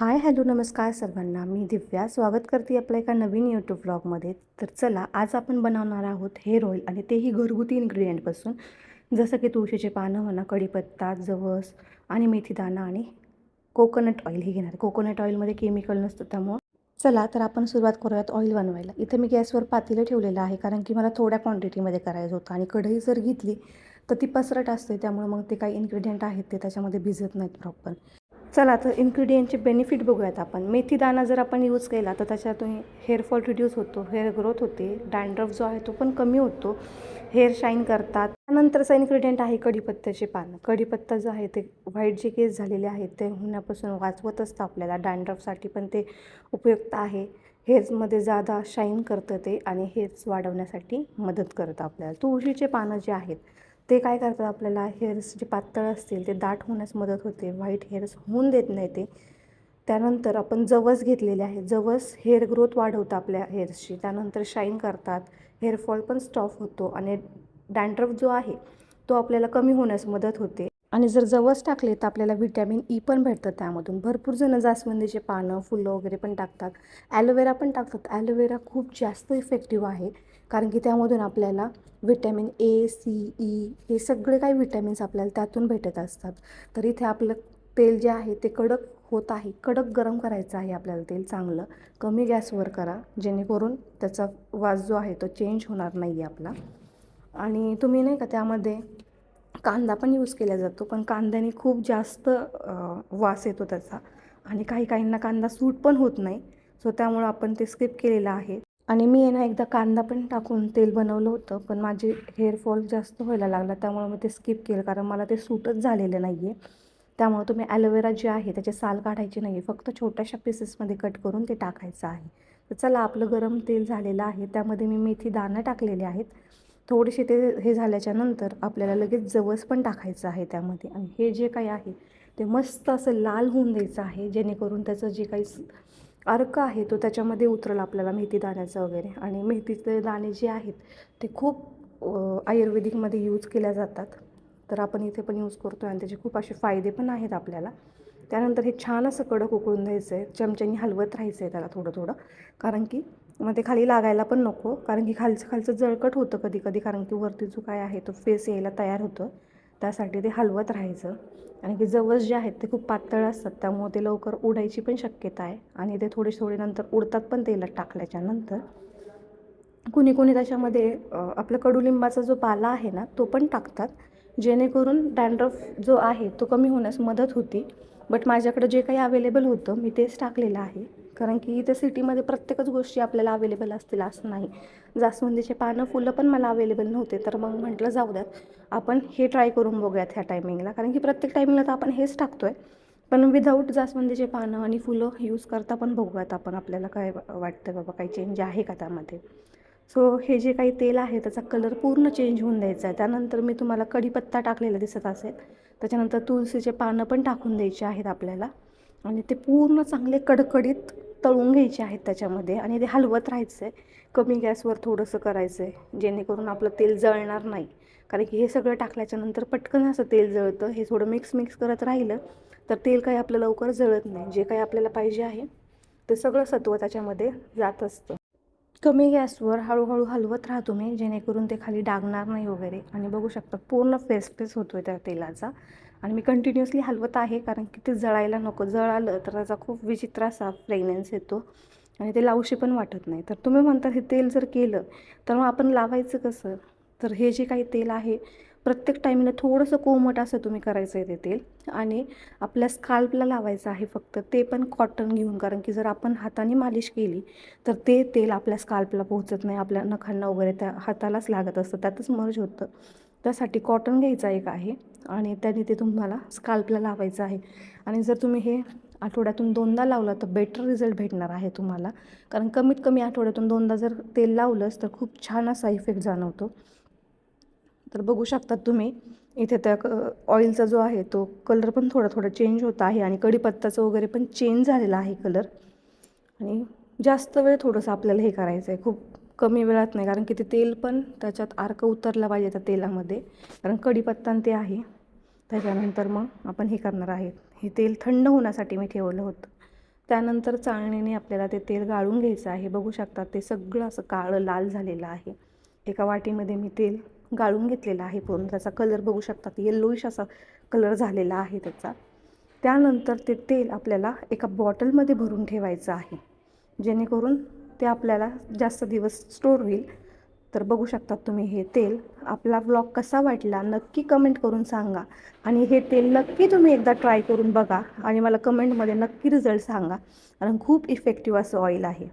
Hi hello नमस्कार सर्वांना. मी दिव्या स्वागत करते आपल्या एका नवीन यूट्यूब ब्लॉगमध्ये. तर चला, आज आपण बनवणार आहोत हेअर ऑइल आणि तेही घरगुती इन्ग्रेडियंटपासून, जसं की तुळशीचे पानं म्हणा, कढीपत्ता, जवस आणि मेथीदाणा आणि कोकोनट ऑइल हे घेणार. कोकोनट ऑइलमध्ये केमिकल नसतं, त्यामुळं चला तर आपण सुरुवात करूयात ऑइल बनवायला. इथे मी गॅसवर पातेलं ठेवलेलं आहे, कारण की मला थोड्या क्वांटिटीमध्ये करायचं होतं आणि कढई जर घेतली तर ती पसरट असते, त्यामुळे मग ते काही इन्ग्रेडियंट आहेत ते त्याच्यामध्ये भिजत नाहीत प्रॉपर. चला तर इन्ग्रेडियंटचे बेनिफिट बघूयात आपण. मेथीदाणा जर आपण यूज केला तर त्याच्यातून हेअरफॉल रिड्यूस होतो, हेअर ग्रोथ होते, डॅन्ड्रफ जो आहे तो पण कमी होतो, हेअर शाईन करतात. त्यानंतरचा इन्ग्रेडियंट आहे कढीपत्त्याचे पानं. कढीपत्ता जो आहे ते व्हाईट जे केस झालेले आहेत ते होण्यापासून वाचवत असतं आपल्याला. डॅन्ड्रफसाठी पण ते उपयुक्त आहे. हेअर्समध्ये जादा शाईन करतं ते आणि हेअर्स वाढवण्यासाठी मदत करतं आपल्याला. तुळशीचे पानं जे आहेत ते काय करतात, आपल्याला हेअर्स जे पातळ असतील ते दाट होण्यास मदत होते, व्हाईट हेअर्स होऊन देत नाही ते. त्यानंतर आपण जवस घेतलेले आहे. जवस हेअर ग्रोथ वाढवतं आपल्या हेअर्सची. त्यानंतर शाईन करतात, हेअरफॉल पण स्टॉप होतो आणि डॅन्ड्रफ जो आहे तो आपल्याला कमी होण्यास मदत होते. आणि जर जवस टाकले तर आपल्याला व्हिटॅमिन ई पण भेटतं त्यामधून. भरपूर जण जास्वंदीचे पानं, फुलं वगैरे पण टाकतात. ॲलोवेरा पण टाकतात. ॲलोवेरा खूप जास्त इफेक्टिव्ह आहे, कारण की त्यामधून आपल्याला व्हिटॅमिन ए, सी, ई हे सगळे काही व्हिटॅमिन्स आपल्याला त्यातून भेटत असतात. तर इथे आपलं तेल जे आहे ते कडक होत आहे. कडक गरम करायचं आहे आपल्याला तेल चांगलं. कमी गॅसवर करा, जेणेकरून त्याचा वास जो आहे तो चेंज होणार नाही आहे आपला. आणि तुम्ही नाही का त्यामध्ये कांदा पण यूज केला जातो, पण कांद्याने खूप जास्त वास येतो त्याचा आणि काही काहींना कांदा सूट पण होत नाही. सो त्यामुळं आपण ते स्किप केलेलं आहे. आणि मी ना एकदा कांदा पण टाकून तेल बनवलं होतं, पण माझे हेअरफॉल जास्त व्हायला लागला, त्यामुळे मी ते स्किप केलं, कारण मला ते सूटच झालेलं नाही आहे. त्यामुळे तुम्ही ॲलोवेरा जे आहे त्याचे साल काढायचे नाही आहे, फक्त छोट्याशा पीसेसमध्ये कट करून ते टाकायचं आहे. तर चला, आपलं गरम तेल झालेलं आहे, त्यामध्ये मी मेथी दाणं टाकलेले आहेत. थोडेसे ते हे झाल्याच्या नंतर आपल्याला लगेच जवस पण टाकायचं आहे त्यामध्ये. आणि हे जे काही आहे ते मस्त असं लाल होऊन द्यायचं आहे, जेणेकरून त्याचं जे काही अर्क आहे तो त्याच्यामध्ये उतरल आपल्याला, मेथी दाण्याचं वगैरे. आणि मेथीचे दाणे जे आहेत ते खूप आयुर्वेदिकमध्ये यूज केल्या जातात, तर आपण इथे पण यूज करतो आणि त्याचे खूप असे फायदे पण आहेत आपल्याला. त्यानंतर हे छान असं कडक उकळून द्यायचं आहे. चमच्यानी हलवत राहायचं आहे त्याला थोडं थोडं, कारण की मग ते खाली लागायला पण नको, कारण की खालचं जळकट होतं कधी कधी, कारण की वरती जो काय आहे तो फेस यायला तयार होतं. त्यासाठी ते हलवत राहायचं. आणि की जवस जे आहेत ते खूप पातळ असतात, त्यामुळे ते लवकर उडायची पण शक्यता आहे आणि ते थोडे थोडे नंतर उडतात पण तेलात टाकल्याच्या नंतर. कुणी कुणी त्याच्यामध्ये आपलं कडुलिंबाचा जो पाला आहे ना तो पण टाकतात, जेणेकरून डॅन्ड्रफ जो आहे तो कमी होण्यास मदत होती. बट माझ्याकडे जे काही अवेलेबल होतं मी तेच टाकलेलं आहे, कारण की इथे सिटीमध्ये प्रत्येकच गोष्टी आपल्याला अवेलेबल असतील असं नाही. जास्वंदीचे पानं, फुलं पण मला अवेलेबल नव्हते, तर मग म्हटलं जाऊ द्यात, आपण हे ट्राय करून बघूयात ह्या टायमिंगला, कारण की प्रत्येक टायमिंगला तर आपण हेच टाकतो आहे. पण विदाऊट जास्वंदीचे पानं आणि फुलं यूज करता पण बघूयात आपण, आपल्याला काय वाटतं बाबा, काही चेंज आहे का त्यामध्ये. सो हे जे काही तेल आहे त्याचा कलर पूर्ण चेंज होऊन द्यायचा आहे. त्यानंतर मी तुम्हाला कढीपत्ता टाकलेला दिसत असेल, त्याच्यानंतर तुळशीचे पानं पण टाकून द्यायचे आहेत आपल्याला. आणि ते पूर्ण चांगले कडकडीत तळून घ्यायचे आहेत त्याच्यामध्ये, आणि ते हलवत राहायचं आहे. कमी गॅसवर थोडंसं करायचं आहे, जेणेकरून आपलं तेल जळणार नाही, कारण की हे सगळं टाकल्याच्यानंतर पटकन असं तेल जळतं. हे थोडं मिक्स करत राहिलं तर तेल काही आपलं लवकर जळत नाही. जे काही आपल्याला पाहिजे आहे ते सगळं सत्व त्याच्यामध्ये जात असतं. कमी गॅसवर हळूहळू हलवत राहा तुम्ही, जेणेकरून ते खाली डागणार नाही वगैरे. आणि बघू शकता पूर्ण फेस होतो आहे त्या तेलाचा. आणि मी कंटिन्युअसली हलवत आहे, कारण की ते जळायला नको. जळालं तर त्याचा खूप विचित्र असा फ्रेग्रन्स येतो आणि ते लावूशी पण वाटत नाही. तर तुम्ही म्हणता हे तेल जर केलं तर मग आपण लावायचं कसं. तर हे जे काही तेल आहे प्रत्येक टाईमला थोडंसं कोमट असं तुम्ही करायचं आहे ते तेल, आणि आपल्या स्काल्पला लावायचं आहे फक्त. ते पण कॉटन घेऊन, कारण की जर आपण हाताने मालिश केली तर ते तेल आपल्या स्काल्पला पोहोचत नाही, आपल्या नखांना वगैरे त्या हातालाच लागत असतं, त्यातच मर्ज होतं. त्यासाठी कॉटन घ्यायचं एक आहे आणि त्याने ते तुम्हाला स्काल्पला लावायचं आहे. आणि जर तुम्ही हे आठवड्यातून 2दा लावलं तर बेटर रिझल्ट भेटणार आहे तुम्हाला, कारण कमीत कमी आठवड्यातून 2दा जर तेल लावलंच तर खूप छान असा इफेक्ट जाणवतो. तर बघू शकतात तुम्ही इथे त्या ऑइलचा जो आहे तो कलर पण थोडा चेंज होत आहे, आणि कढीपत्ताचं वगैरे पण चेंज झालेला आहे कलर. आणि जास्त वेळ थोडंसं आपल्याला हे करायचं आहे, खूप कमी वेळात नाही, कारण की ते तेल पण त्याच्यात अर्क उतरला पाहिजे त्या तेलामध्ये, कारण कढीपत्ता ते आहे. त्याच्यानंतर मग आपण हे करणार आहे. हे तेल थंड होण्यासाठी मी ठेवलं होतं. त्यानंतर चाळणीने आपल्याला ते तेल गाळून घ्यायचं आहे. बघू शकता ते सगळं असं काळं लाल झालेलं आहे. एका वाटीमध्ये मी तेल गाळून घेतलेलं आहे पूर्ण. त्याचा कलर बघू शकता, येल्लोइश असा कलर झालेला आहे त्याचा. त्यानंतर ते तेल आपल्याला एका बॉटलमध्ये भरून ठेवायचं आहे, जेणेकरून ते आपल्याला जास्त दिवस स्टोर होईल. तर बघू शकता तुम्ही हे तेल. आपला व्लॉग कसा वाटला नक्की कमेंट करून सांगा, आणि हे तेल नक्की तुम्ही एकदा ट्राय करून बघा आणि मला कमेंटमध्ये नक्की रिझल्ट सांगा, कारण खूप इफेक्टिव्ह असं ऑइल आहे.